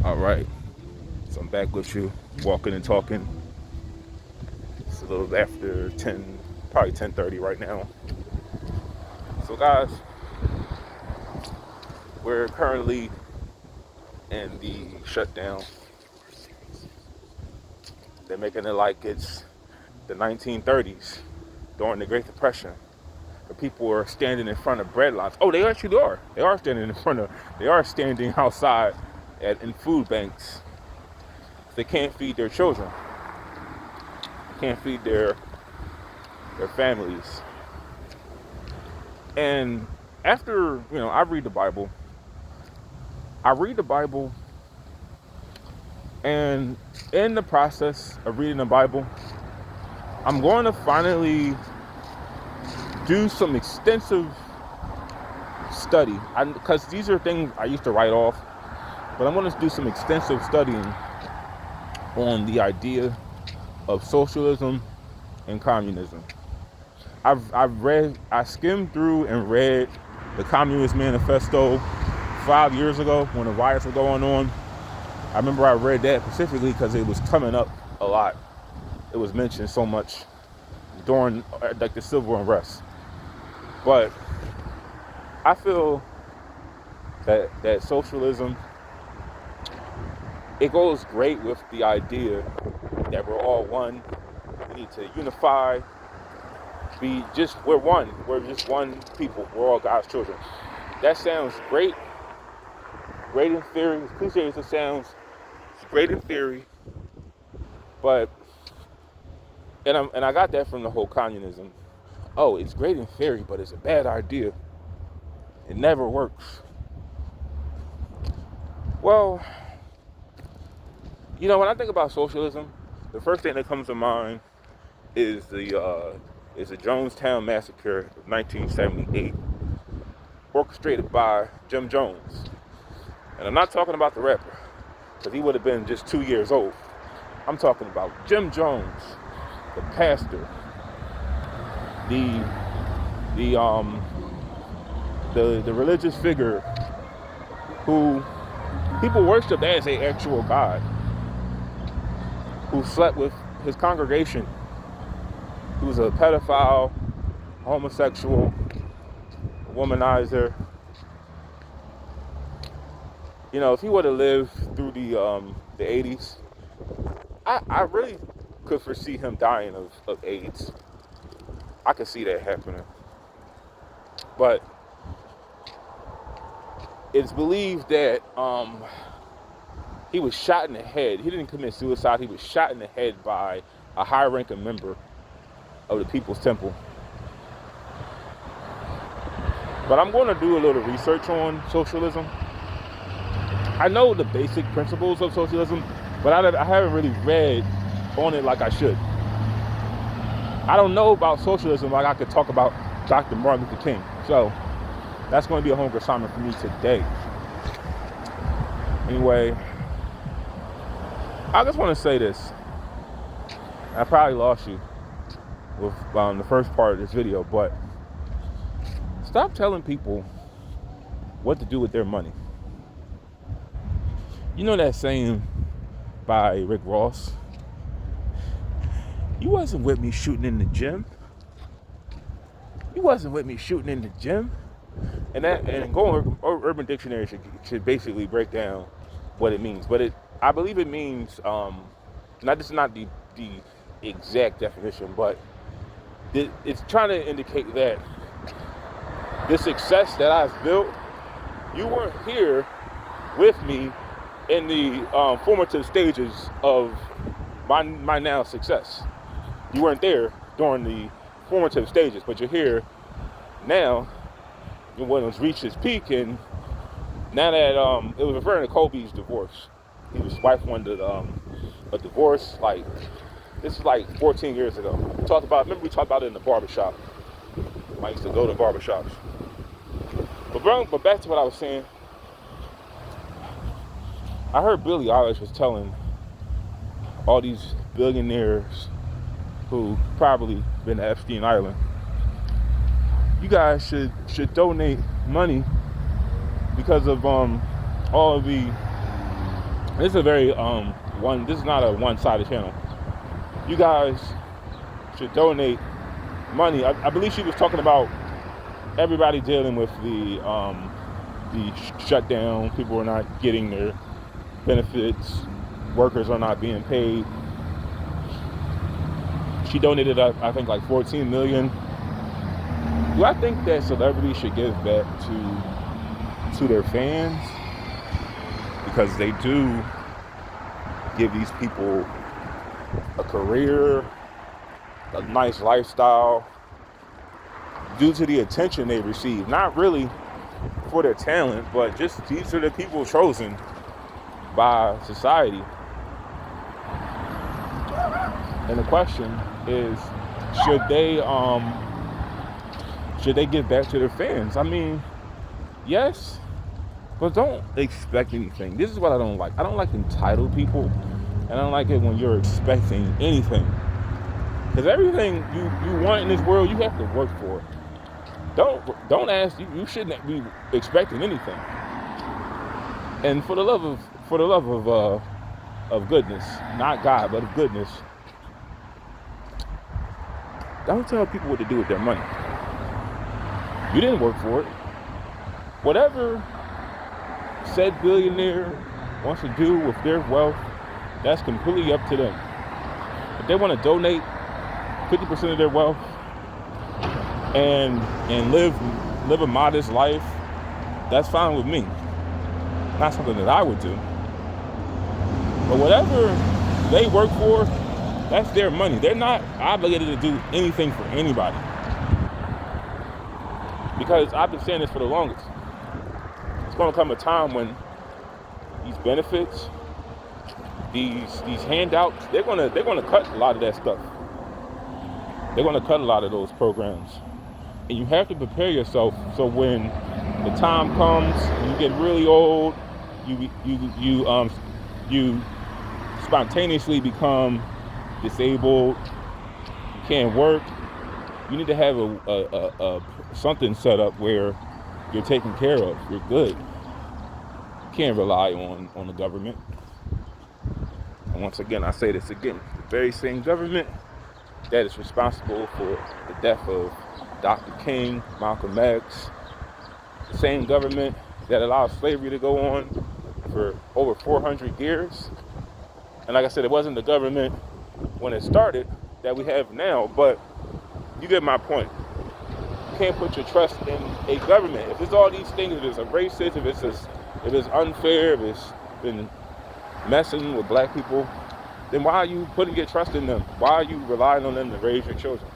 All right, so I'm back with you, walking and talking. It's a little after 10, probably 10:30 right now. So guys, we're currently in the shutdown. They're making it like it's the 1930s during the Great Depression. The people are standing in front of bread lines. Oh, they actually are. They are standing in front of. They are standing outside in food banks. They can't feed their children. They can't feed their families. And after I read the Bible. I read the Bible, and in the process of reading the Bible, I'm going to finally do some extensive study. Because these are things I used to write off, but I'm going to do some extensive studying on the idea of socialism and communism. I skimmed through and read the Communist Manifesto 5 years ago when the riots were going on. I remember I read that specifically because it was coming up a lot. It was mentioned so much during like the civil unrest. But I feel that socialism, it goes great with the idea that we're all one. We need to unify. We're one. We're just one people. We're all God's children. That sounds great. Great in theory. As cliche as it sounds, it's great in theory. But and I got that from the whole communism. Oh, it's great in theory, but it's a bad idea. It never works. Well, when I think about socialism, the first thing that comes to mind is the Jonestown Massacre of 1978, orchestrated by Jim Jones. And I'm not talking about the rapper, because he would have been just 2 years old. I'm talking about Jim Jones, the pastor, the religious figure who people worship as a actual god, who slept with his congregation, who was a pedophile, homosexual, womanizer. If he would have lived through the 80s, I really could foresee him dying of AIDS. I could see that happening. But it's believed that he was shot in the head. He didn't commit suicide. He was shot in the head by a high-ranking member of the People's Temple. But I'm going to do a little research on socialism. I know the basic principles of socialism, but I haven't really read on it like I should. I don't know about socialism like I could talk about Dr. Martin Luther King. So that's going to be a homework assignment for me today. Anyway, I just want to say this. I probably lost you with the first part of this video, but stop telling people what to do with their money. You know that saying by Rick Ross? You wasn't with me shooting in the gym. You wasn't with me shooting in the gym. And going Urban Dictionary should basically break down what it means. But I believe it means this is not the exact definition, but it's trying to indicate that the success that I've built, you weren't here with me in the formative stages of my now success. You weren't there during the formative stages, but you're here now when it's reached its peak. And now that it was referring to Kobe's divorce. His wife wanted a divorce. Like, this is like 14 years ago. We talked about it in the barbershop. I used to go to barbershops. But back to what I was saying. I heard Billie Eilish was telling all these billionaires who probably been to Epstein Island, you guys should donate money because of all of the This is a very this is not a one-sided channel. You guys should donate money. I believe she was talking about everybody dealing with the shutdown. People are not getting their benefits. Workers are not being paid. She donated, I think, like 14 million. Do I think that celebrities should give back to their fans? Because they do give these people a career, a nice lifestyle, due to the attention they receive. Not really for their talent, but just these are the people chosen by society. And the question is, should they give back to their fans? I mean, yes, but don't expect anything. This is what I don't like. I don't like entitled people, and I don't like it when you're expecting anything. Because everything you want in this world, you have to work for it. Don't ask. You shouldn't be expecting anything. And for the love of goodness, not God, but of goodness, don't tell people what to do with their money. You didn't work for it. Whatever said billionaire wants to do with their wealth, that's completely up to them. If they want to donate 50% of their wealth and live a modest life, that's fine with me. Not something that I would do. But whatever they work for, that's their money. They're not obligated to do anything for anybody. Because I've been saying this for the longest. It's going to come a time when these benefits, these handouts, they're going to cut a lot of that stuff. They're going to cut a lot of those programs. And you have to prepare yourself so when the time comes, when you get really old, you spontaneously become disabled, you can't work. You need to have a something set up where you're taken care of. You're good. You can't rely on the government. And once again, I say this again: the very same government that is responsible for the death of Dr. King, Malcolm X, the same government that allowed slavery to go on for over 400 years. And like I said, it wasn't the government when it started that we have now, but you get my point. You can't put your trust in a government. If it's all these things, if it's a racist, if it's unfair, if it's been messing with black people, then why are you putting your trust in them? Why are you relying on them to raise your children?